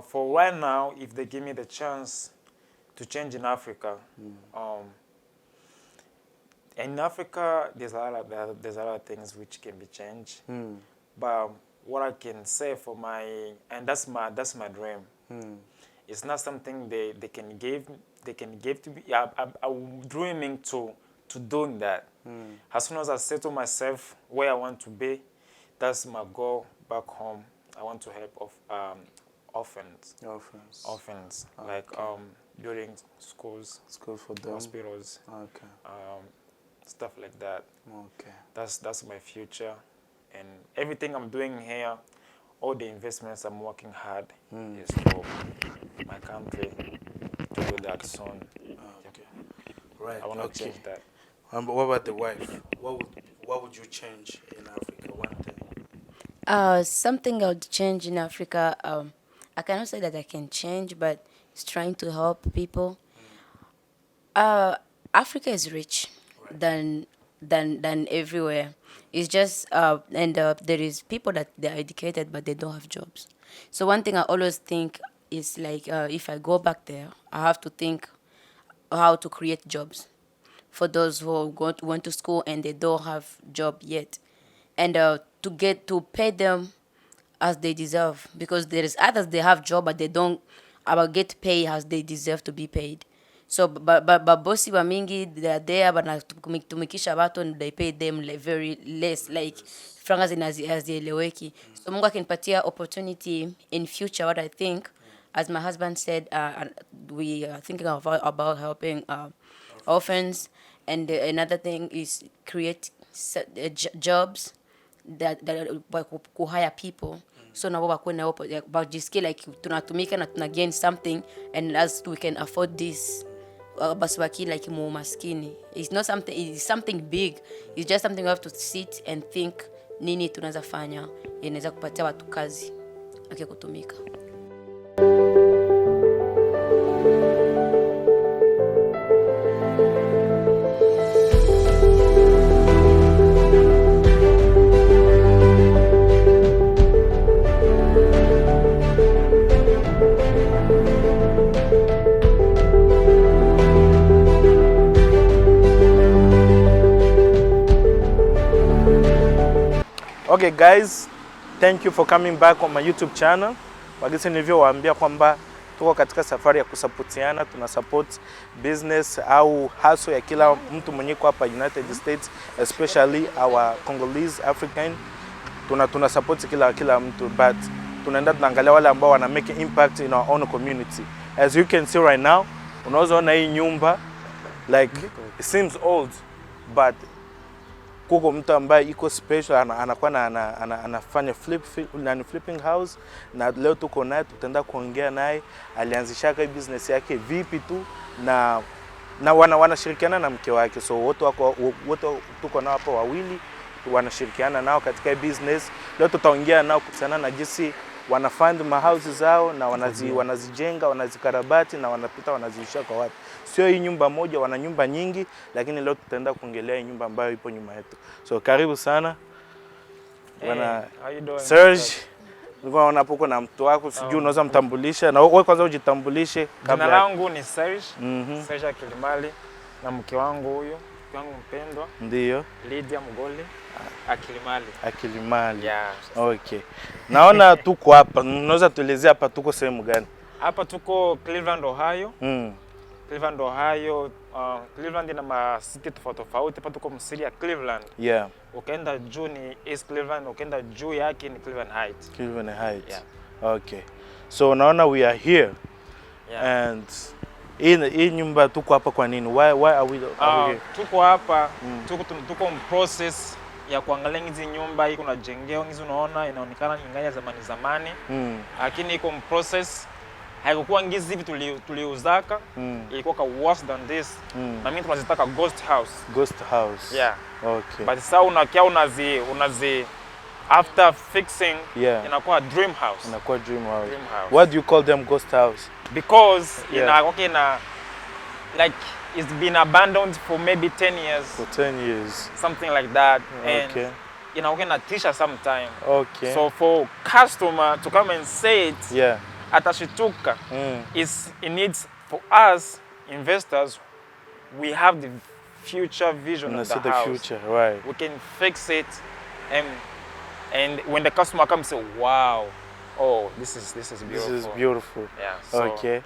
For right now, if they give me the chance to change in Africa, in Africa there's a lot of things which can be changed. But what I can say for and that's my dream. It's not something they can give to me. I'm dreaming to doing that. As soon as I settle myself where I want to be, that's my goal back home. I want to help orphans. Orphans. Okay. Like building schools for them, hospitals, okay, stuff like that. Okay. That's my future, and everything I'm doing here, all the investments I'm working hard is for my country to do that soon. Okay. Right. I want to change that. What about the wife? What would you change in Africa? One thing. Something I would change in Africa. I cannot say that I can change, but it's trying to help people. Africa is rich, right, than everywhere. It's just there is people that they are educated but they don't have jobs. So one thing I always think is like if I go back there, I have to think how to create jobs for those who went to school and they don't have job yet, and to pay them as they deserve, because there is others they have job but they don't get paid as they deserve to be paid. So but bosi wa mingi they are there but tumikisha watu and they pay them very less, like franga zinazieleweki. So Mungu akinipatia opportunity in future, what I think, as my husband said, we are thinking about helping orphans, and another thing is create jobs that could hire people. So now about just like tunatumika na tuna gain something, and as we can afford this, baswaki like mu maskini. It's not something, it's something big. It's just something we have to sit and think nini tunaweza fanya inaweza kupatia watu kazi kutumika. Okay guys, thank you for coming back on my YouTube channel. Wagisi nilivyowaambia kwamba tuko katika safari ya kusapotiana, tuna support business au hustle ya kila mtu mwenye kwa hapa United States, especially our Congolese African. Tuna support kila mtu, but tunaenda tunaangalia wale ambao wana make impact in our own community. As you can see right now, unaweza ona hii nyumba like it seems old, but kuko mtu ambaye iko special, anakuwa anafanya flipping house, na leo tuko naye, tutaenda kuongea naye alianzisha business yake vipi tu, na wanashirikiana na mke wake. So wote tuko nao hapo wawili, wanashirikiana nao katika business. Leo tutaongea nao kuhusiana na jinsi wanafund houses zao na wanazijenga, wanazikarabati na wanapita wanaziisha kwa watu. Sio hii nyumba moja, wana nyumba nyingi, lakini leo tutaenda kuongelea hii nyumba ambayo ipo nyuma yetu. So karibu sana. Bwana Serge. Nilikuwa unapokuwa na mtu wako, sijui unaweza mtambulisha, na wewe kwanza ujitambulishe kabla. Jina langu ni Serge, Serge Akilimali, na mke wangu mpendwa. Ndio. Lydia Mgoli. Akilimali. Yeah. Okay. Naona tuko hapa. Unaweza tuelezea hapa tuko sehemu gani? Hapa tuko Cleveland, Ohio. Cleveland, Ohio. Cleveland ina ma city tofauti. Hapa tuko msiri ya Cleveland. Yeah. Ukaenda juu ni East Cleveland, ukaenda juu yake ni Cleveland Heights. Cleveland Heights. Yeah. Okay. So naona we are here. Yeah. And hii nyumba tuko hapa kwa nini? Why are we here? Tuko hapa, tuko in process ya kuangalia hizi nyumba hii kuna jengeo hizi, unaona inaonekana ingaya zamani, lakini iko in process. Haikuwa ngizi hivi tuliuzaka, ilikuwa ka worse than this. Na mimi tunazitaka ghost house. Yeah. Okay. But sasa unazi after fixing, inakuwa dream house. Inakuwa dream house. What do you call them ghost house? Because like it's been abandoned for maybe 10 years. For 10 years. Something like that. Okay. And teach us sometime. Okay. So for customer to come and say it, atashituka. It needs for us investors, we have the future vision of the house. Future, right? We can fix it, and when the customer comes, say, "Wow, oh, this is beautiful." This is beautiful. Yeah. So okay.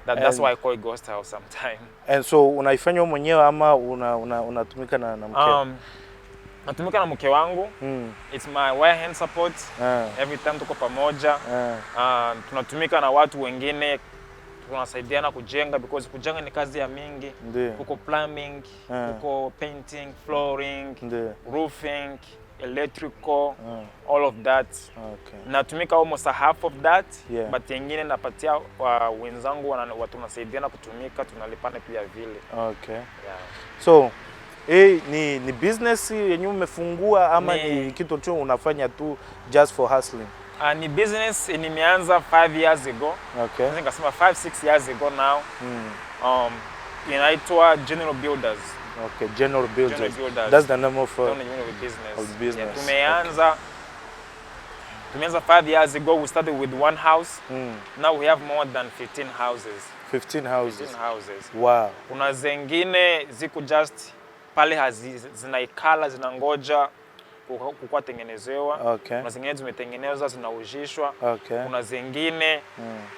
That's why I call it ghost house sometimes. And so unaifanya mwenyewe ama unatumika na mke? Natumika na mke wangu. It's my right hand support. Every time tuko pamoja. Tunatumika na watu wengine, tunasaidiana kujenga because kujenga ni kazi ya mingi. Kuko plumbing, kuko painting, flooring, roofing, electrical, all of that. Okay. Natumika almost a half of that, but wengine napatia wenzangu watu tunasaidiana kutumika, tunalipana pia vile. Okay. Yeah. So ni business yenye umefungua ama ni kitu tu unafanya tu just for hustling? Ni business nimeanza 5 years ago. Okay. I think I 5-6 years ago now. Inaitwa General Builders. Okay, General Builders. General Builders. That's the name of business. Of business. Yeah, tumeanza 5 years ago. We started with 1 house. Now we have more than 15 houses. 15 houses. 15 houses. Wow. Kuna zengine ziko just pale zinaikala zinangoja kukua tengenezewa. Okay. Kuna zingine zimetengenezwa zinaujishwa. Okay. Kuna zingine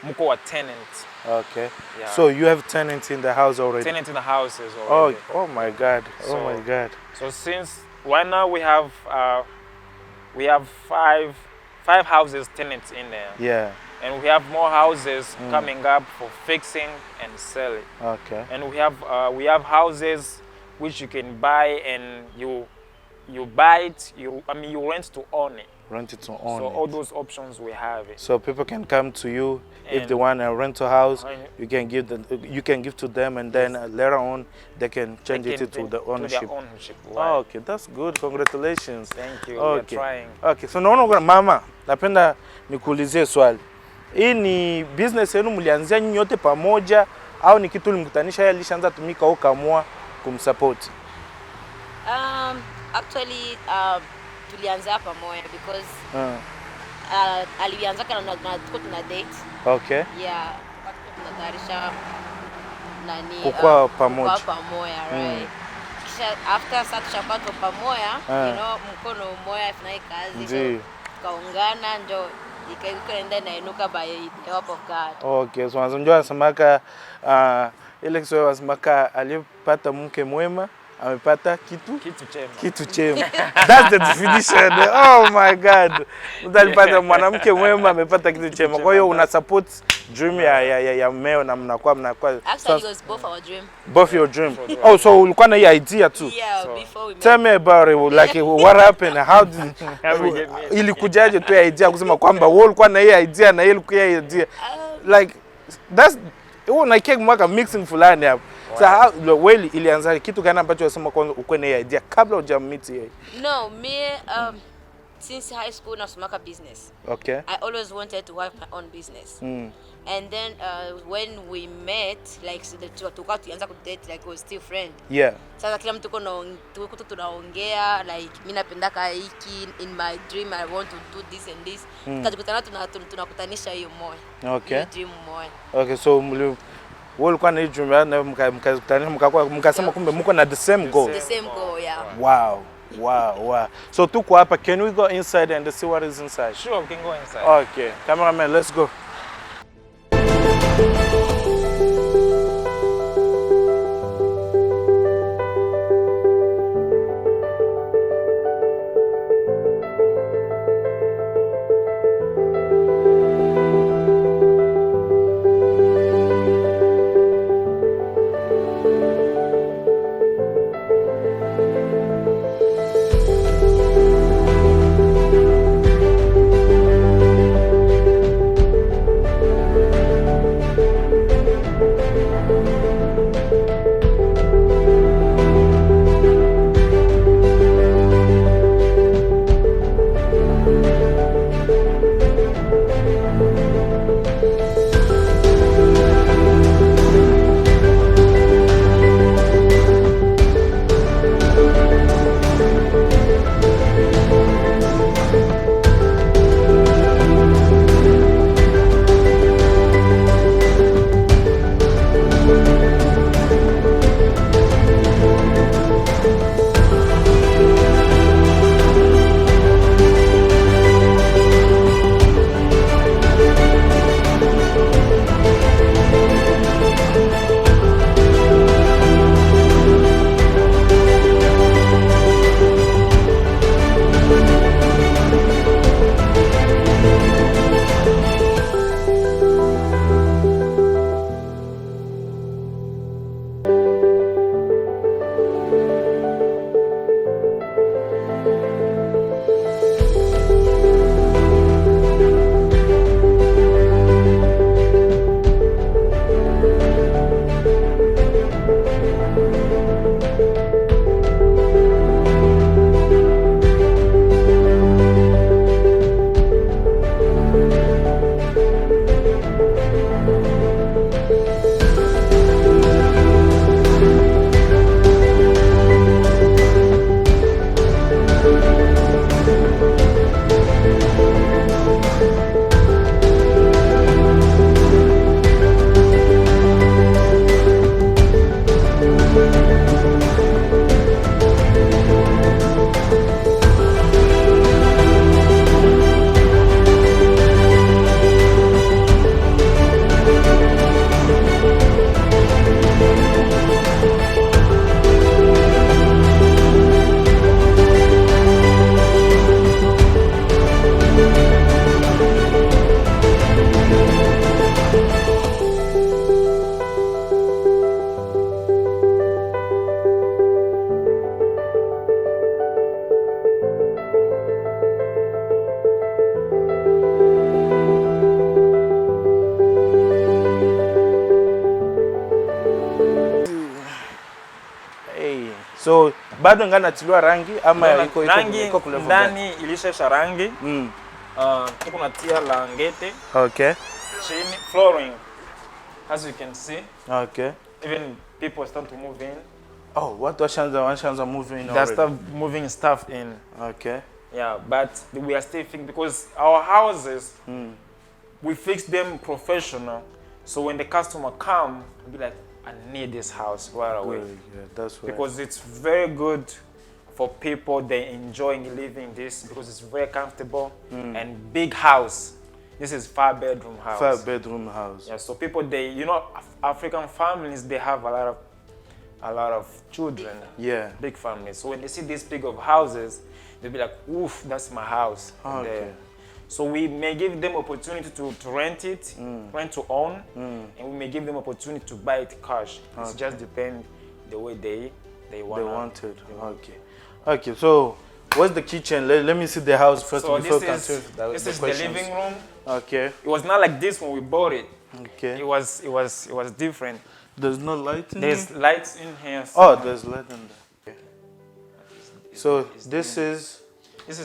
mko wa tenants. Okay. Yeah. So you have tenants in the house already? Tenants in the houses already. Oh my God. Oh my God. So since right now we have 5 houses tenants in there. Yeah. And we have more houses coming up for fixing and selling. Okay. And we have houses which you can buy and you buy it, you rent to own it. Rent it to own so it. all those options we have it. So people can come to you if they want a rental house. You can give to them, and then later on they can change it to the ownership. To their ownership. Right. Oh, okay, that's good. Congratulations. Thank you. Okay. We're trying. Okay, so naona mama, napenda nikuulizie swali. Hii ni business yenu mlianzia nyinyi yote pamoja au ni kitu mlikutanisha yeye alishaanza tumika au kaamua kumsupport? Actually tulianza pamoja because alianza kana tuko tuna date. Okay. Yeah, tunatayarisha kwa pamoja. Kwa pamoja, right? Kisha after sasa tushapata pamoja, you know, mkono mmoja afanye kazi. Tukaungana ndio ikaenda inainuka by the help of God. Okay, so unajua nasemaka ile kiswahili wasemaka aliyepata mke mwema amepata kitu chema. That's the definition. Oh my God. Alipata mwanamke mwema amepata kitu chema. Kwa hiyo una support dream ya mmeo na mnakuwa actually it was both our dream. Both your dream. Oh, so ulikuwa na hii idea too? Yeah, so before we met. Tell me about it, like what happened, how did ilikujaje tu idea kusema kwamba wewe ulikuwa na hii idea na yeye alikuwa na hii idea? Like that's unakia mwaka mixing fulani hapo. So how ilianza kitu gani ambacho unasema kwanza uko na idea kabla hujammeet yeye? No, me since high school nasomaka business. Okay. I always wanted to have my own business. And then when we met, like tukawa tuanza kudate, like we were still friends. Yeah. Sasa kila mtu tunaongea like mimi napenda hiki, in my dream I want to do this and this. Tukakutana tunakutanisha hiyo moyo. Okay. Dream moyo. Okay, so wewe ulikuwa na dream na mkakutana mkasema kumbe mko na the same goal. The same goal, yeah. Wow. So tuko hapa, can we go inside and see what is inside? Sure, we can go inside. Okay, cameraman, let's go. So bado ngana tiliwa rangi ama iko rangi iko kulevel ndani ilishesha rangi. Iko natia langete. Okay. Chini flooring, as you can see. Okay. Even people start to move in. Oh, what washanza moving in They already? start moving stuff in. Okay. Yeah, but we are still thinking because our houses, we fix them professional. So when the customer come, be like, I need this house right away. Good. Yeah, that's right. Because it's very good for people. They enjoying living this because it's very comfortable and big house. This is 5-bedroom house. 5-bedroom house. Yeah, so people African families, they have a lot of children. Yeah. Big families. So when they see this big of houses, they'll be like, oof, that's my house. Okay. So we may give them opportunity to rent it, rent to own, and we may give them opportunity to buy it cash. It just depends the way they want it. Okay. Okay, so what's the kitchen? Let me see the house first so before this is the living room. Okay. It was not like this when we bought it. Okay. It was different. There's no light in There's here? lights in here. Oh, there's light in there. Okay. So this is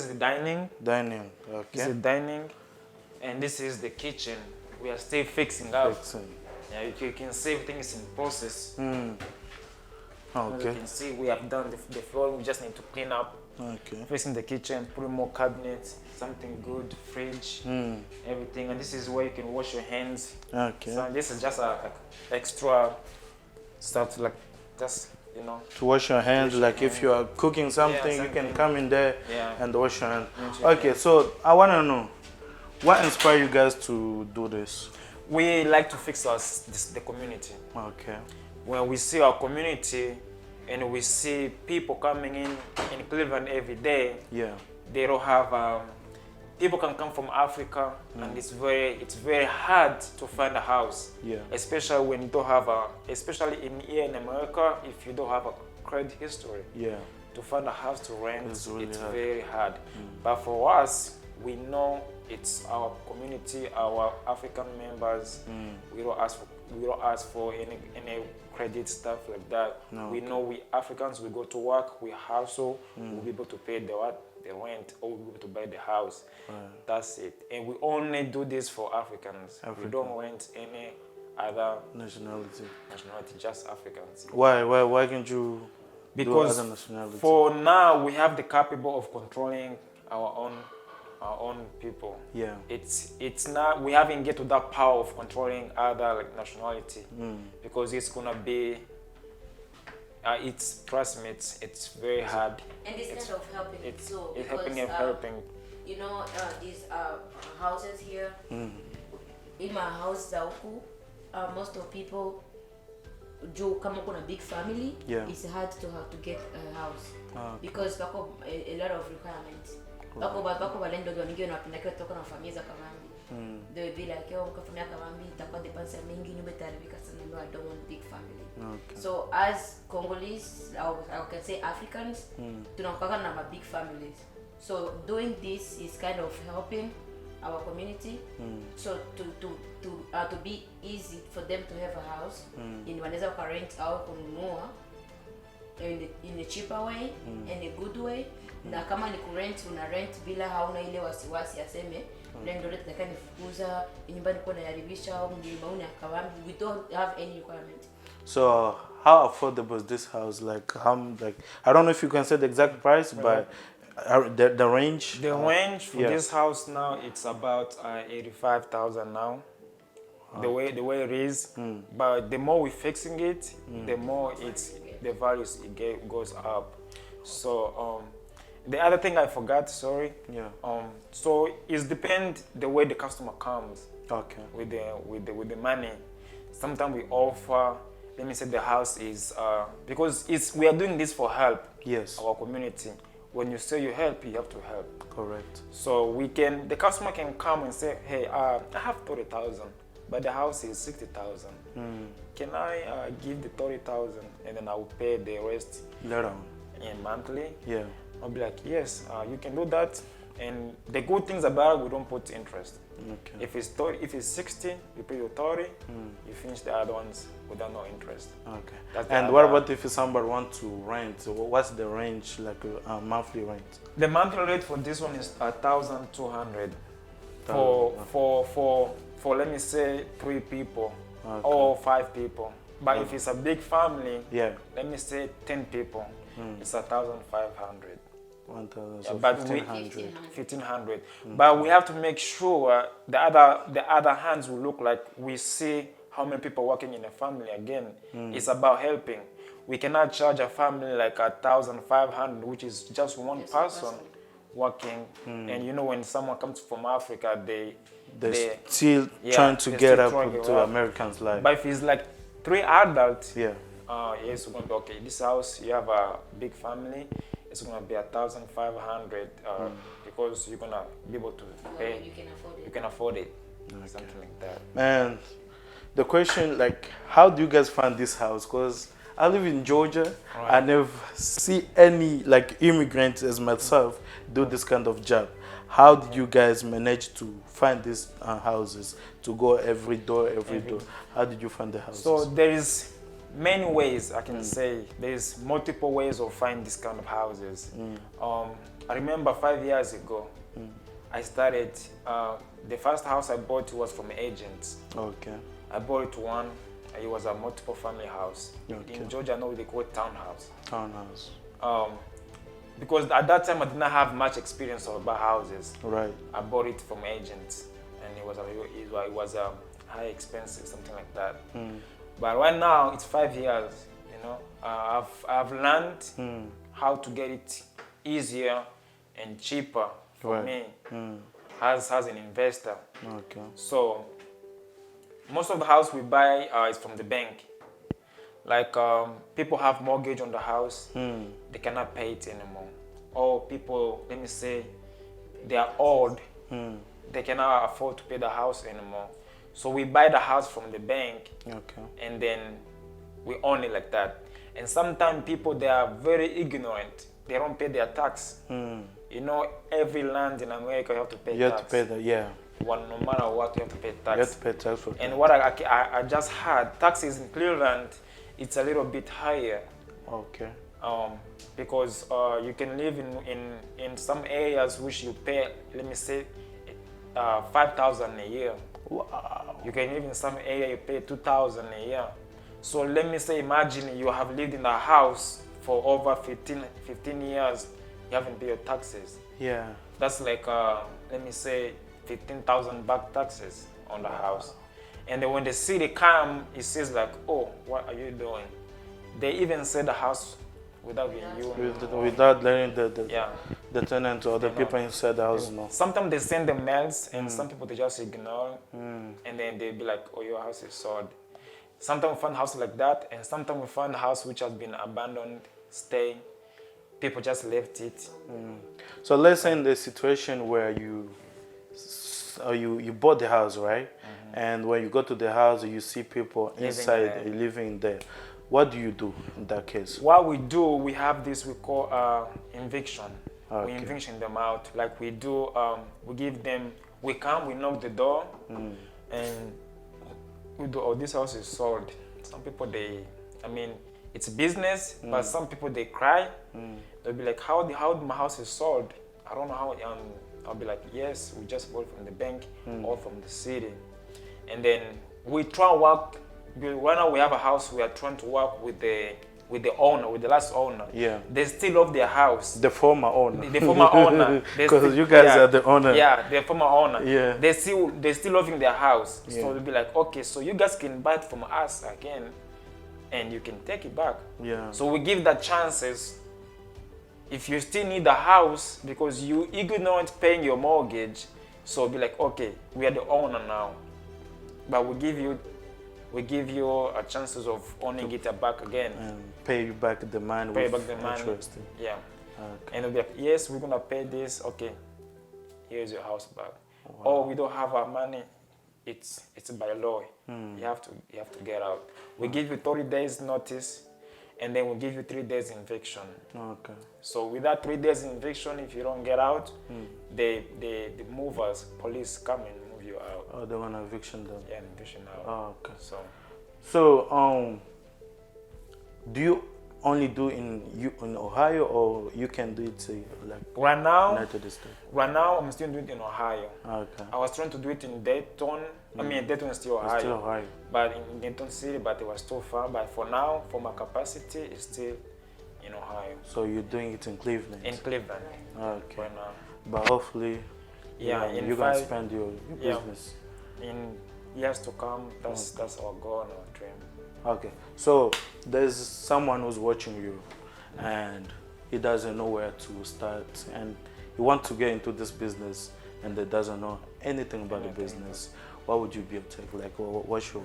the dining. Dining. Okay. This is the dining, and this is the kitchen. We are still fixing up. Yeah, you can see everything is in process. Okay. As you can see, we have done the floor. We just need to clean up. Okay. Fixing the kitchen, putting more cabinets, something good, fridge, everything. And this is where you can wash your hands. Okay. So this is just a extra stuff, like just, to wash your hands, like if you are cooking something, you can come in there and wash your hands. Okay, so I want to know, what inspired you guys to do this? We like to fix the community. Okay. When we see our community and we see people coming in Cleveland every day, they don't have, people can come from Africa and it's very hard to find a house. Especially when you don't have especially here in America, if you don't have a credit history. To find a house to rent, it's very hard. But for us, we know it's our community, our African members. We don't ask for any credit stuff like that. No. We know we Africans, we go to work, we hustle, we'll be able to pay the rent, or we'll be able to buy the house. That's it. And we only do this for Africans. We don't rent any other nationality, just Africans. Why can't you do other nationalities? Because for now we have the capable of controlling our own people. It's not, we haven't get to that power of controlling other nationality because it's gonna be trust me, it's very hard. And it's kind of helping it's helping. You know, these houses here. In my house Zauku, most of people do come up on a big family. It's hard to have to get a house because a lot of requirements. Bako balendo waningine wanapenda kutoka na familia za Kavambi. They will be like, yo, mkafamia Kavambi itakuwa depensa mingi, nyumba itaribika sana, no, I don't want big family. So as Congolese, I can say Africans, tunapaka na big families. So doing this is kind of helping our community. So to be easy for them to have a house in wanaweza rent au kununua in a cheaper way, in a good way. Na kama ni kurent, una rent bila hauna ile wasiwasi aseme lendo letu nataka nifukuza nyumba niko naharibisha au nyumba una Kavambi. We don't have any requirement. So how affordable is this house? Like I don't know if you can say the exact price, but the range. The range for this house now, it's about 85,000 now. The way it is, but the more we're fixing it, the more the values goes up. So the other thing I forgot, sorry. So it depends the way the customer comes. Okay. With the money, sometimes we offer. Let me say the house is because we are doing this for help. Our community. When you say you help, you have to help. Correct. So the customer can come and say, hey, I have 30,000, but the house is 60,000. Can I give the 30,000 and then I will pay the rest later on in monthly? I'll be like, yes, you can do that. And the good things about it, we don't put interest. Okay. If it's 60, you pay your 30. You finish the other ones without no interest. Okay. That's the And what other- about if somebody wants to rent? So what's the range, like monthly rent? The monthly rate for this one is 1,200 for let me say 3 people or 5 people. But if it's a big family, Yeah. let me say 10 people, it's 1,500. 1,000, Yeah, so but 1,500. 1,500. But we have to make sure the other hands will look like we see how many people working in a family. Again, it's about helping. We cannot charge a family like 1,500, which is just one person working. And you know, when someone comes from Africa, They're still yeah, trying to they're get still up trying to Americans' life. But if it's like 3 adults, Yeah. yes, we're gonna be okay. This house, you have a big family. It's gonna be 1,500 because you're gonna be able to pay. You can afford it. You can afford it, something like that. And the question, like, how do you guys find this house? Because I live in Georgia. I never see any like immigrants as myself do this kind of job. How did you guys manage to find these houses, to go every door? How did you find the houses? So there is many ways I can say. There is multiple ways of finding this kind of houses. I remember 5 years ago, I started. The first house I bought was from agents. Okay. I bought one. It was a multiple family house. Okay. In Georgia, I know they call it townhouse. Townhouse. Because at that time I did not have much experience about houses. Right. I bought it from agents, and it was a high expensive, something like that. But right now it's 5 years. You know, I've learned how to get it easier and cheaper for me as an investor. Okay. So most of the house we buy is from the bank. Like people have mortgage on the house, they cannot pay it anymore. Or people, let me say, they are old, they cannot afford to pay the house anymore. So we buy the house from the bank, and then we own it like that. And sometimes people, they are very ignorant. They don't pay their tax. You know, every land in America you have to pay tax. You have to pay that, yeah. Well, no matter what, you have to pay tax. You have to pay tax for And what I just heard, taxes in Cleveland, it's a little bit higher. Okay. Because you can live in some areas which you pay, let me say, 5,000 a year. Wow. You can live in some area you pay 2,000 a year. So let me say, imagine you have lived in a house for over 15 years, you haven't paid your taxes. Yeah. That's like, let me say, 15,000 back taxes on the house. And then when the city come, it says like, oh, what are you doing? They even sell the house without you. Without letting Yeah. the tenants or the people inside the house know. Sometimes they send the mails, and some people they just ignore, and then they be like, oh, your house is sold. Sometimes we find a house like that, and sometimes we find a house which has been abandoned, stay. People just left it. So let's say in the situation where you bought the house, right? And when you go to the house, you see people inside living there. What do you do in that case? What we do, we have this we call eviction. Okay. We eviction them out. Like we do, we give them, we come, we knock the door, and we do, oh, this house is sold. Some people, it's business, but some people, they cry. They'll be like, how my house is sold? I don't know how. I'll be like, yes, we just bought from the bank or from the city. And then we try to work. Right now we have a house, we are trying to work with the owner, with the last owner. Yeah. They still love their house. The former owner. The former owner. Because you guys are the owner. Yeah, the former owner. Yeah. They still loving their house. Yeah. So they'll be like, okay, so you guys can buy it from us again, and you can take it back. Yeah. So we give that chances. If you still need the house because you ignorant paying your mortgage, so be like, okay, we are the owner now, but we give you a chances of owning it back again. And pay you back the money. Pay back the money. Interest. Yeah. Okay. And they'll be like, yes, we're gonna pay this. Okay, here's your house back. Wow. Or we don't have our money. It's by law. You have to get out. We give you 30 days notice, and then we give you 3 days eviction. Okay. So with that 3 days eviction, if you don't get out, the movers, police come and move you out. Oh, they want to eviction them. Yeah, eviction out. Oh, okay. So do you only do in Ohio, or you can do it like right now, United States? right now I'm still doing it in Ohio. Okay. I was trying to do it in Dayton. I mean, Dayton is still Ohio. It's still Ohio. But in Dayton City, but it was too far. But for now, for my capacity, it's still in Ohio. So you're doing it in Cleveland? In Cleveland. Okay. Right now. But hopefully, Yeah, you're gonna expand your business. In years to come, that's our goal and our dream. Okay. So there's someone who's watching you, and he doesn't know where to start, and he wants to get into this business, and they doesn't know anything about the business. What would you be your take? Like, what's your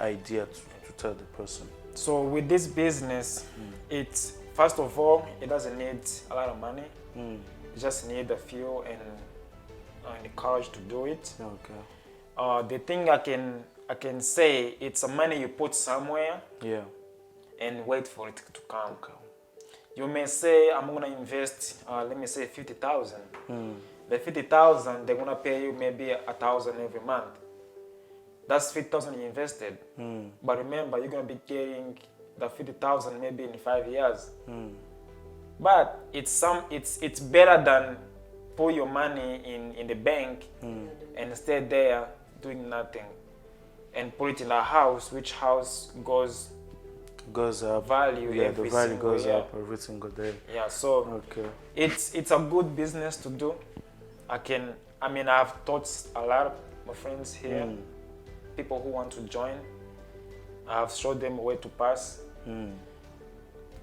idea to tell the person? So with this business, it's first of all, it doesn't need a lot of money. You just need a few and the courage to do it. Okay. The thing I can say, it's a money you put somewhere. Yeah. And wait for it to come. Okay. You may say, I'm gonna invest, let me say 50,000. The 50,000, they're gonna pay you maybe 1,000 every month. That's 50,000 you invested. But remember, you're gonna be getting the 50,000 maybe in 5 years. But it's better than put your money in the bank and stay there doing nothing, and put it in a house, which house goes up. Value. Yeah, every the value single goes year. up every single day. Yeah, so okay. It's a good business to do. I've taught a lot of my friends here, people who want to join. I've showed them a way to pass.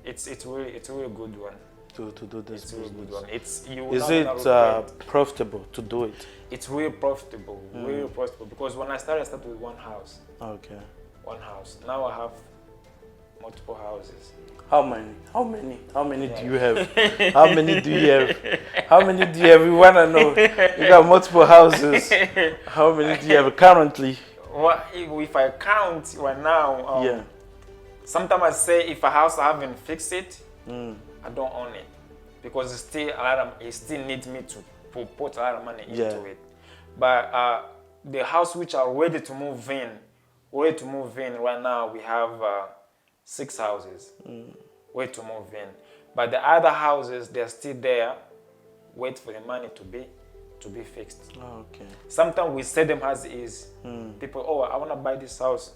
It's really a good one. To do this it's really business. Good one. Is it profitable to do it? It's really profitable, really profitable. Because when I started with one house. Okay. One house. Now I have multiple houses. How many do you have? How many do you have? How many do you have? We want to know. You got multiple houses. How many do you have currently? Well, if I count right now, yeah. Sometimes I say if a house I haven't fixed it, I don't own it, because it's still it still needs me to put a lot of money into it. But the house which are ready to move in right now, we have 6 houses ready to move in. But the other houses, they're still there, wait for the money to be fixed. Okay. Sometimes we sell them as is. People, oh, I want to buy this house.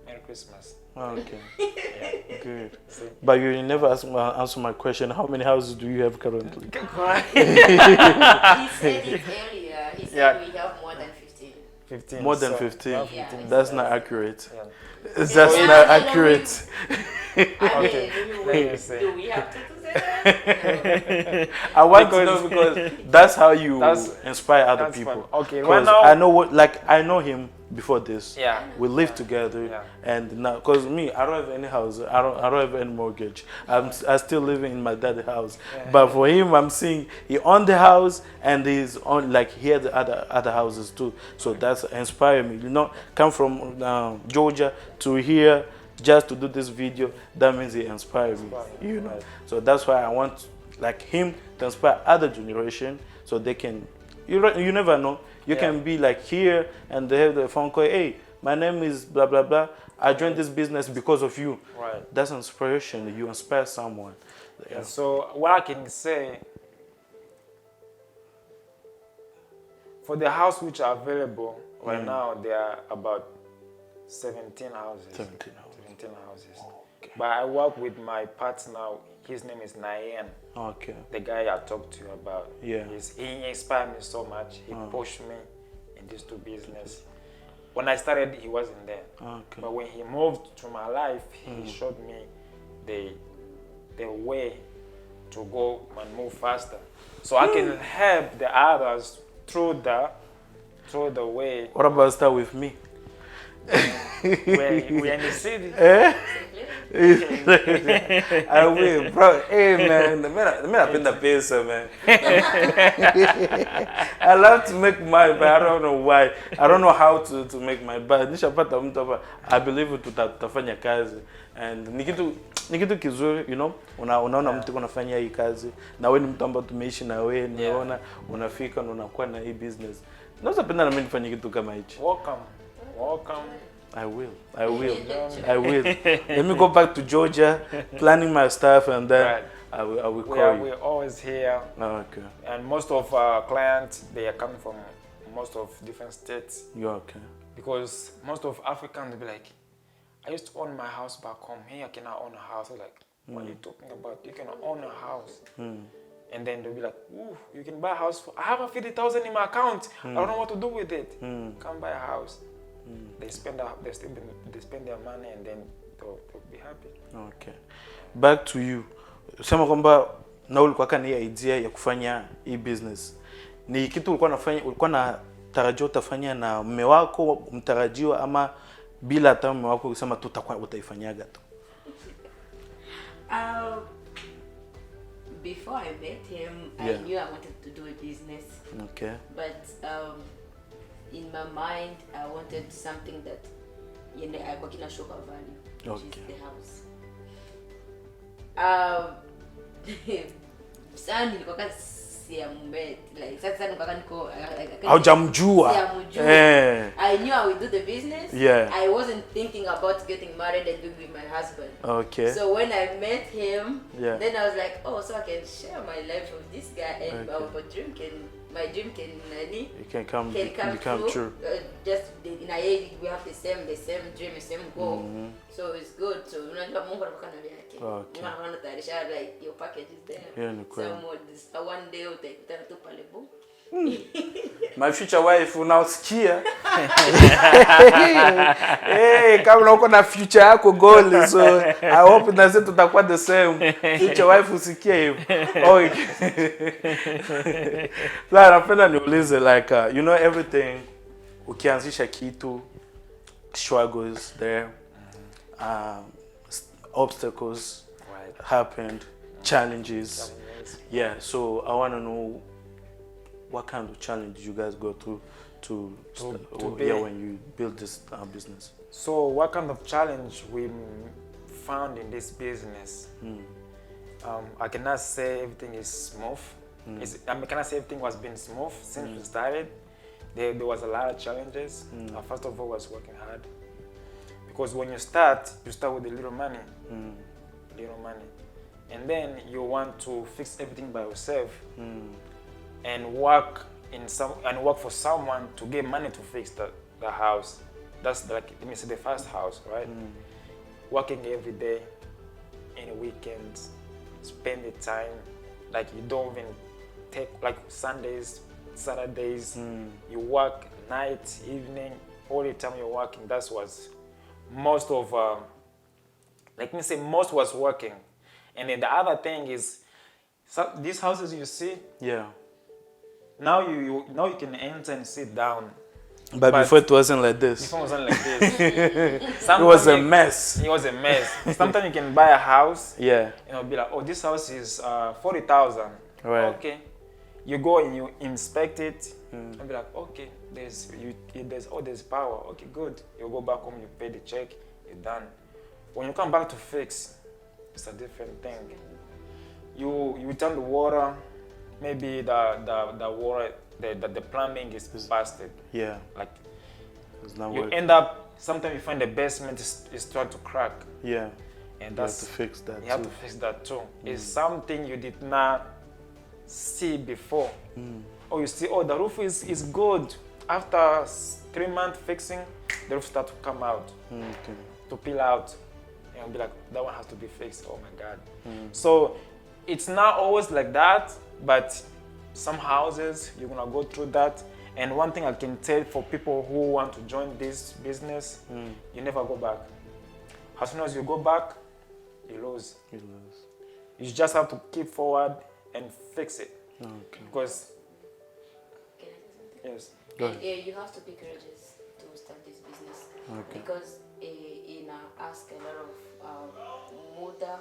Merry Christmas. Okay. Yeah. Good. See? But you never answer my question. How many houses do you have currently? He said it earlier. He said we have more than 15. 15. More than 15? Yeah. That's not accurate. Yeah. That's not accurate. Okay. Do we have to say that? I want to know, because that's how you inspire other people. Fun. Okay, because now I know I know him before this. Yeah. We live together, and now, because me, I don't have any house. I don't have any mortgage. I still living in my dad's house. But for him, I'm seeing he owned the house, and he's on, like, he had the other houses too. So that's inspired me. You know, come from Georgia to here just to do this video. That means he inspired me. You know. So that's why I want, like, him to inspire other generation, so they can. You never know. You can be like here, and they have the phone call. Hey, my name is blah blah blah. I joined this business because of you. Right. That's inspiration. You inspire someone. Yeah. So what I can say, for the house which are available right now, there are about 17 houses. 17 houses. 17 houses. Oh, okay. But I work with my partner. His name is Nayan. Okay. The guy I talked to you about. Yeah. He inspired me so much. He pushed me in this business. When I started, he wasn't there. Okay. But when he moved to my life, he showed me the way to go and move faster. So I can help the others through the way. What about start with me? We're in the city. I will, bro. Hey, man. The man up in the pizza, man. I love to make money, but I don't know why. I don't know how to make money. But I believe it tutafanya kazi. And ni kitu kizuri, you know, unaona mtu unafanya hii kazi, na wewe ni mtu ambaye tumeishi na wewe, unaona unafika na unakuwa na hii business. Naweza penda na mimi nifanye kitu kama hichi. Welcome. I will. Let me go back to Georgia, planning my stuff, and then Right. I will call you. We're always here. Okay. And most of our clients, they are coming from most of different states. You're okay. Because most of Africans will be like, I used to own my house back home. Here, I cannot own a house. I'm like, what are you talking about? You can own a house. And then they'll be like, ooh, you can buy a house for, I have a 50,000 in my account. I don't know what to do with it. Come buy a house. They spend their money and then they'll be happy. Okay. Back to you. Sema kwamba na ulikuwa na idea ya kufanya hii business. Ni kitu ulikuwa na tarajio utafanya na mume wako mtarajiwa ama bila hata mume wako kusema tutakuwa utaifanyaga tu? Before I met him, I knew I wanted to do a business. Okay. But in my mind, I wanted something that I work in a sugar value, which is the house. Sasa nilikuwa siamumet, like sasa nilikuwa niko haujamjua. I knew I would do the business. Yeah. I wasn't thinking about getting married and living with my husband. Okay. So when I met him, Yeah. then I was like, oh, so I can share my life with this guy, and my dream can become true. Just in a year we have the same dream, the same goal. So it's good. So unajua Mungu anakuwa na yake. Mungu anatayarisha, like your package is there. Yeah, ni kweli. So one day utakutana tu pale bu. My future wife unausikia? Hey, kama uko na future yako goal, so I hope na sisi tutakuwa the same. Future wife usikie hiyo. Oh. La, napenda niulize like you know everything ukianzisha kitu struggles there. Obstacles happened, challenges. Yeah, so I want to know what kind of challenge did you guys go through when you build this business? So what kind of challenge we found in this business? I cannot say everything is smooth. I cannot say everything was been smooth since we started. There was a lot of challenges. First of all, was working hard. Because when you start with a little money. And then you want to fix everything by yourself. And work for someone to get money to fix the house. That's like, let me say, the first house, right? Working every day, any weekends, spend the time, like you don't even take like Sundays, Saturdays, you work night, evening, all the time you're working. That was most of, let me say, most was working. And then the other thing is, so these houses you see, now you can enter and sit down. But before it wasn't like this. Before it wasn't like this. It was a mess. It was a mess. Sometimes you can buy a house. Yeah. Be like, oh, this house is 40,000. Right. Okay. You go and you inspect it. And be like, okay, there's power. Okay, good. You go back home, you pay the check, you're done. When you come back to fix, it's a different thing. You turn the water. Maybe the water, the plumbing is busted. Yeah. Like it's not working. End up, sometimes you find the basement is starting to crack. Yeah. And that's, you have to fix that. You have to fix that too. It's something you did not see before. Or you see, oh, the roof is good. After 3 months fixing, the roof starts to come out, to peel out. And be like, that one has to be fixed. Oh my God. So it's not always like that. But some houses, you're gonna go through that. And one thing I can tell for people who want to join this business, you never go back. As soon as you go back, you lose. You just have to keep forward and fix it. Because, yes. Go ahead. You have to be courageous to start this business. Because in ask a lot of mother.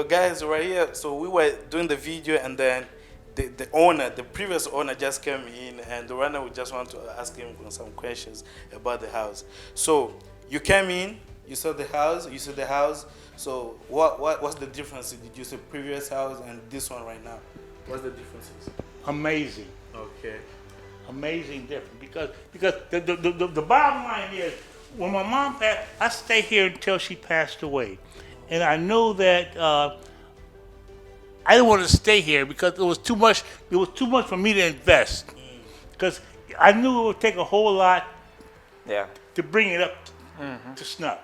So guys, right here, so we were doing the video, and then the previous owner just came in, and right now we just want to ask him some questions about the house. So you came in, you saw the house, so what's the difference? Did you see previous house and this one right now? What's the differences? Amazing. Okay. Amazing difference. Because the bottom line is, when my mom passed, I stayed here until she passed away. And I know that I didn't want to stay here because it was too much for me to invest. Because I knew it would take a whole lot to bring it up to snuff.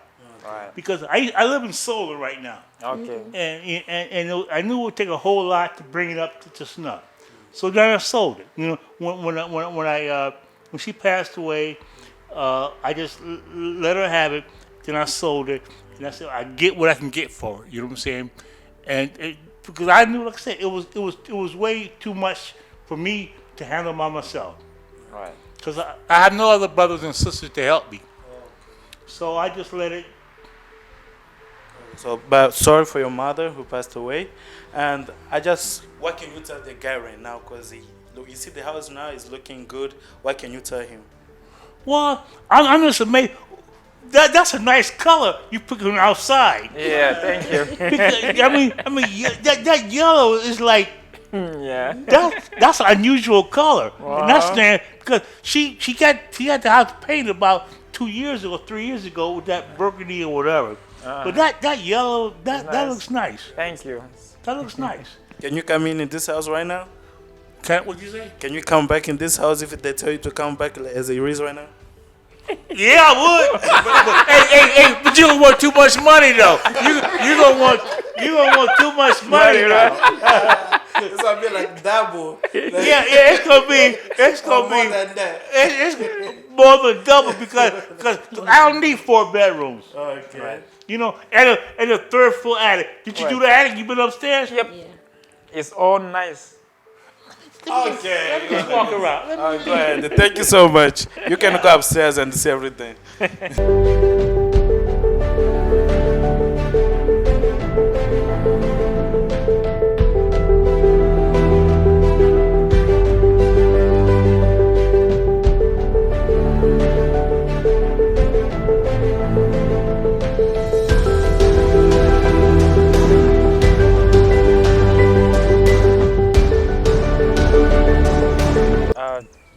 Right. Because I live in solar right now. Okay. And I knew it would take a whole lot to bring it up to snuff. So then I sold it. You know, when she passed away, I just let her have it. Then I sold it, and I said I get what I can get for it. You know what I'm saying? And because I knew, like I said, it was way too much for me to handle by myself. Right. Because I had no other brothers and sisters to help me. So I just let it. So, but sorry for your mother who passed away, and what can you tell the guy right now? Because you see the house now is looking good. What can you tell him? Well, I'm just amazed. That's a nice color you put it outside. Yeah, thank you. Because, I mean, that yellow is like. Yeah. That's an unusual color. Wow. And that's because she got the house painted about 3 years ago with that burgundy or whatever. But that yellow, that looks nice. Thank you. That looks nice. Can you come in this house right now? What'd you say? Can you come back in this house if they tell you to come back as it is right now? Yeah, I would. But you don't want too much money though. You gonna want too much money, right? It's gonna be like double. Yeah, it's gonna be more than that. It's more than double because I don't need 4 bedrooms. Okay. Right. You know, and a 3rd floor attic. Did you do the attic? You been upstairs? Yep. Yeah. It's all nice. Okay. Just walk around. Go ahead. Thank you so much. You can go upstairs and see everything.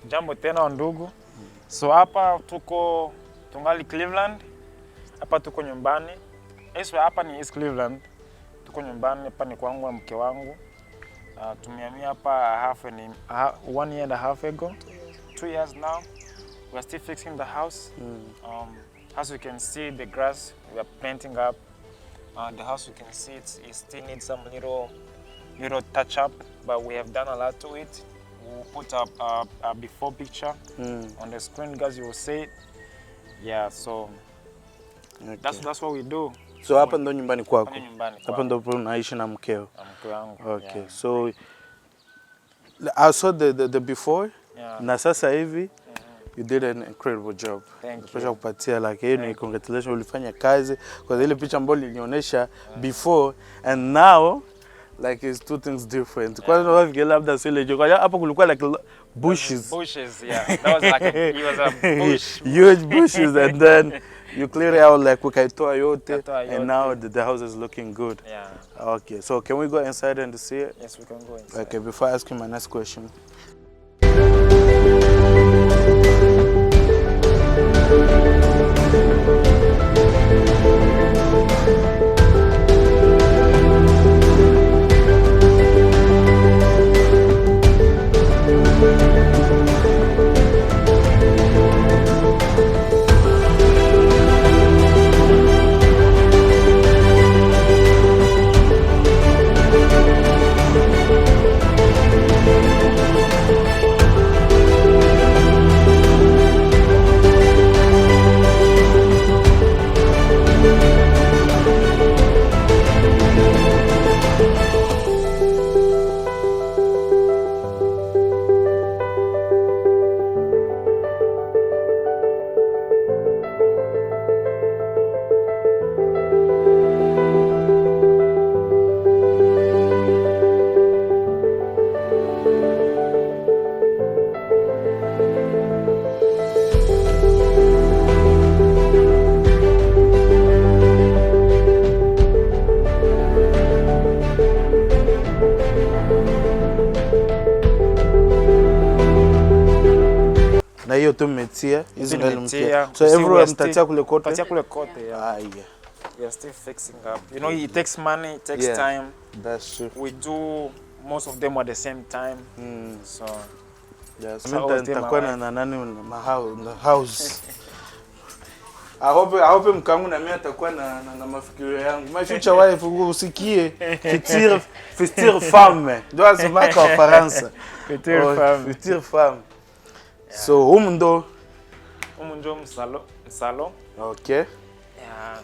Jambo tena ndugu. So hapa tungali Cleveland. Hapa tuko nyumbani. Hapa ni East Cleveland. Tuko nyumbani, hapa ni kwangu na mke wangu. Tumehamia hapa 1 year and a half ago. 2 years now. We are still fixing the house. As you can see, the grass we are planting up. The house, you can see it still needs some little touch up, but we have done a lot to it. We'll put up a before picture on the screen, guys. You will see it. Yeah, so that's what we do. So hapa ndo nyumbani kwako? Hapa ndo unaishi na mkeo? Mke wangu. Okay. Yeah. So I saw the before. Yeah. Na sasa hivi you did an incredible job. Thank you. Kupatia like congratulations, ulifanya kazi kwa ile picha ambayo nilionyesha before and now like it's 2 things different. Kwa nini wafikiri labda sile jo? Kwa hapo kulikuwa like bushes. Bushes, yeah. That was like it was a bush. Huge bushes, and then you clear it out like ukaitoa yote, and now the house is looking good. Yeah. Okay, so can we go inside and see it? Yes, we can go inside. Okay, before I ask you my next question. to metia, hizi Ili ngali metia, mtia. So you see everywhere we're still- mtatia kule kote. Tatia kule kote, yeah. Ah, yeah. We are still fixing up. You know, it takes money, it takes Yeah. time. That's true. We do most of them at the same time. So Yes. So I was there, my Nitakuwa wife. na nani in the house. I hope mkangu na mimi atakuwa na mafikirio yangu. My future wife usikie future femme. Ndio asema kwa Faransa. future femme. Future femme. So humu ndo. Humu ndio msalo. Okay. Yeah.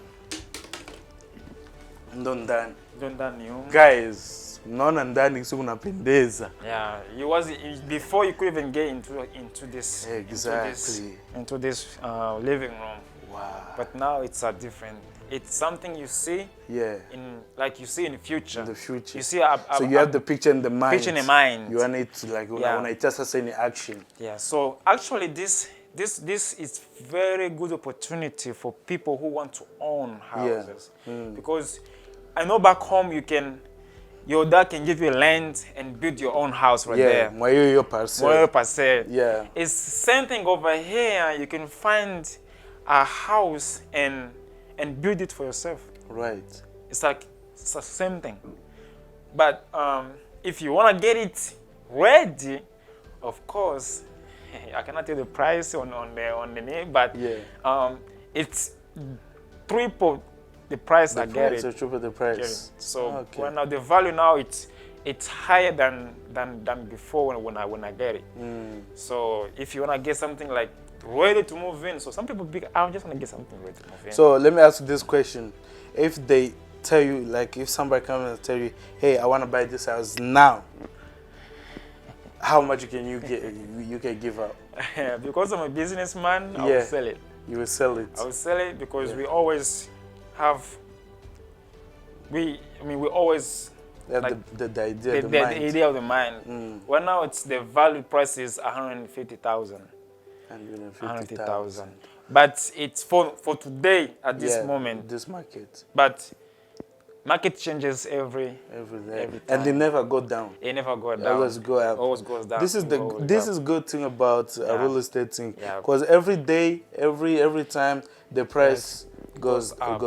Ndo ndani. Ndio ndani humu. Guys, mnaona ndani kisi kunapendeza. Yeah, before you could even get into this Exactly. into this living room. Wow. But now it's a different. It's something you see Yeah. like you see in the future. In the future. You see So you have the picture in the mind. picture in the mind. You want it to like when it just any action. Yeah. So actually, this is very good opportunity for people who want to own houses, because I know back home your dad can give you land and build your own house right there. Mwayo parcel. Mwayo parcel. Yeah. It's same thing over here. You can find a house and build it for yourself. Right. It's the same thing. But if you want to get it ready, of course, I cannot tell the price on the name, but it's triple the price I get it. So triple the price. So now the value now it's higher than before when I get it. So if you want to get something like ready to move in, so some people I just want to get something ready to move in. So let me ask you this question: if they tell you, like, if somebody comes and tell you, "Hey, I want to buy this house now," how much can you get? You can give up? Because I'm a businessman, I will sell it. You will sell it. I will sell it because we always have. We always have the idea, the idea of the mind. Well, now it's the value price is 150,000. 150,000. But it's for today at this moment. This market. But market changes every time. And they never go down. It never go down. Always go up. Always goes down. This is good thing about a real estate thing. Because Yeah. every day, every time the price goes up.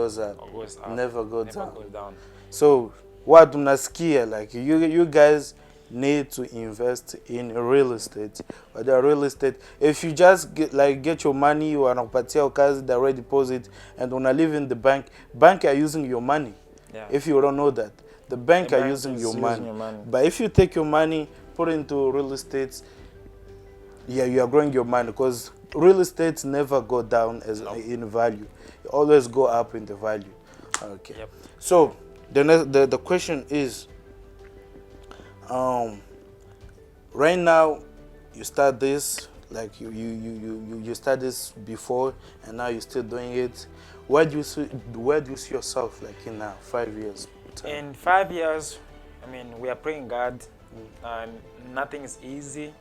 Never goes down. So what mnasikia, like you guys need to invest in real estate. But the real estate, if you just get your money, you wanakupatia kazi direct deposit, and when I live in the bank are using your money. Yeah. If you don't know that, the bank are using your money. But if you take your money, put it into real estate, you are growing your money, because real estate never go down in value. It always go up in the value. Okay. Yep. So the question is, right now you start this, like you start this before, and now you're still doing it. Where do you see yourself, like, in 5 years time? In 5 years, we are praying God, and nothing is easy,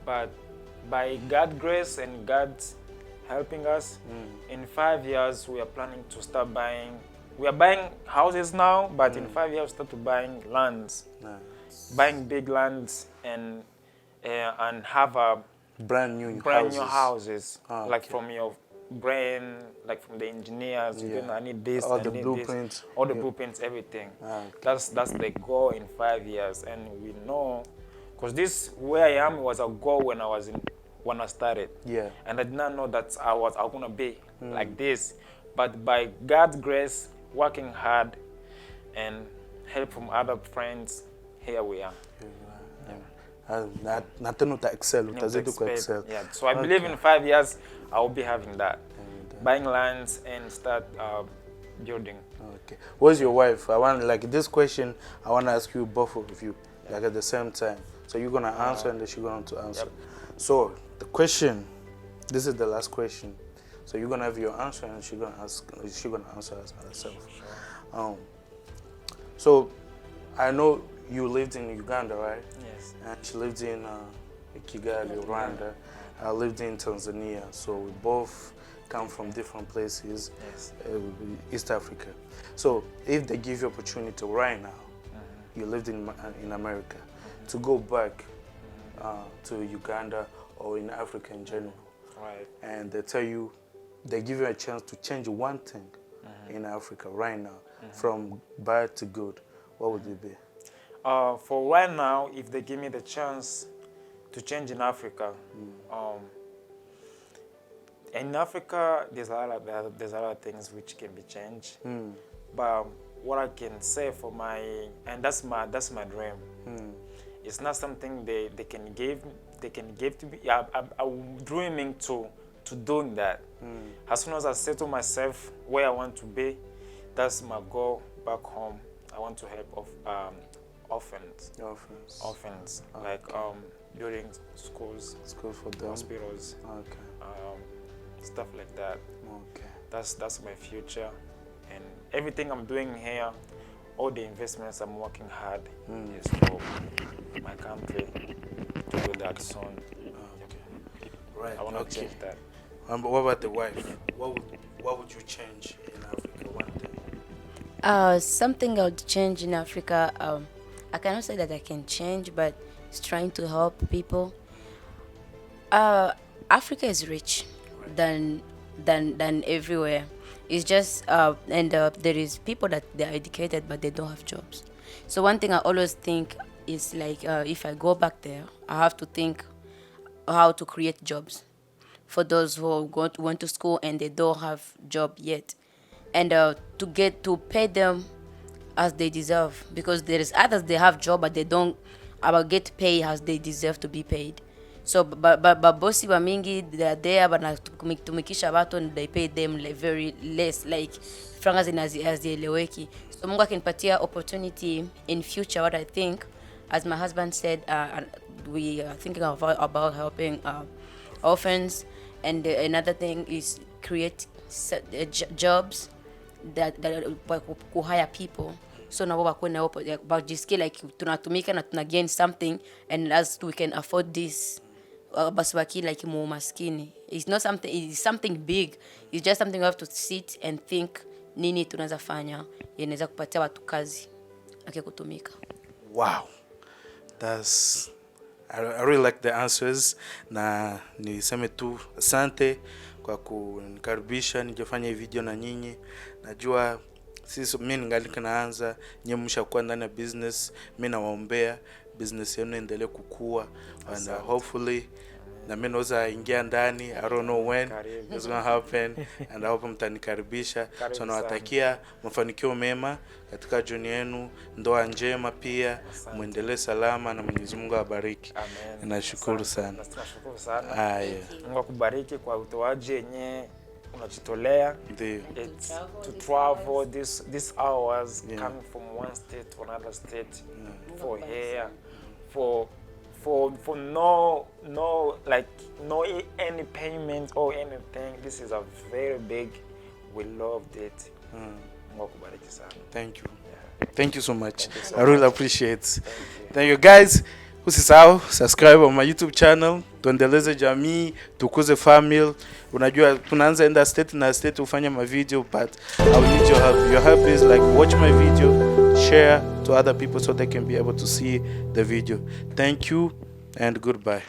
but by God's grace and God's helping us, in 5 years we are planning to start buying. We are buying houses now, but in 5 years start to buying lands, buying big lands, and have a brand new houses, like from your brain, like from the engineers. I need this, all I the need blueprints, this, all the blueprints, everything. That's the goal in 5 years, and we know, because this where I am was a goal when I started. Yeah. And I did not know that I was gonna be like this, but by God's grace, working hard, and help from other friends, here we are. Nothing to excel. Yeah. So I believe in 5 years I will be having that, buying lands and start building. Okay. Where's your wife? I want, like, this question, I want to ask you, both of you, like, at the same time. So you're gonna answer, and then she's going to answer. Yep. So the question, this is the last question. So you're gonna have your answer, and she's gonna answer herself. Sure. So I know you lived in Uganda, right? Yes. And she lived in Kigali, Rwanda. I lived in Tanzania. So we both come from different places, East Africa. So if they give you opportunity right now, you lived in America, to go back to Uganda or in Africa in general, Right. and they tell you, they give you a chance to change one thing in Africa right now, from bad to good, what would it be? For right now, if they give me the chance to change in Africa, in Africa, there's a lot of things which can be changed. But what I can say for and that's my dream. It's not something they can give to me. I'm dreaming to doing that. As soon as I settle myself where I want to be, that's my goal back home. I want to help orphans, like building schools for them, hospitals, stuff like that. That's my future, and everything I'm doing here, all the investments I'm working hard is for my country to do that soon. Right. I want to change that. What about the wife? What would you change in Africa one day? Something I would change in Africa, I cannot say that I can change, but it's trying to help people. Africa is rich than everywhere. It's just there is people that they're educated but they don't have jobs. So one thing I always think is like, if I go back there, I have to think how to create jobs for those who went to school and they don't have job yet, and to pay them as they deserve, because there is others, they have job but they don't get paid as they deserve to be paid. So bosi wa mingi, they are there but tumikisha watu and they pay them very less, like franga zinazieleweki. So Mungu akinipatia opportunity in future, what I think, as my husband said, we are thinking about helping orphans, and another thing is create jobs that hire people, so na wako na about just like tunatumika na tuna gain something, and as we can afford this, baswaki like mu maskini. It's not something, it's something big. It's just something you have to sit and think, nini tunaweza fanya inaweza kupatia watu kazi kutumika. Wow, I really like the answers, na niseme tu asante kwa kunikaribisha nijafanya hii video na nyinyi. Najua sisi mimi ningali naanza, nyinyi mshakuwa ndani ya business, mimi nawaombea business yenu endelee kukua, and hopefully na mimi naweza ingia ndani. I don't know when it's going to happen, and I hope mtanikaribisha. So nawatakia mafanikio mema katika journey yenu, ndoa njema pia, muendelee salama na Mwenyezi Mungu awabariki. Amen. Nashukuru sana. Nashukuru sana. Mungu akubariki kwa utoaji yenye unajitolea. It's to travel these hours, coming from one state to another state, for here, for no any payment or anything. This is a very big. We loved it. Thank you. Thank you so much. I really appreciate. Thank you guys. Usisahau subscribe on my YouTube channel. Tuendeleze jamii, tukuze family. Unajua tunaanza enda state na state ufanya my video, but I will need your help. Your help is like watch my video, share to other people so they can be able to see the video. Thank you and goodbye.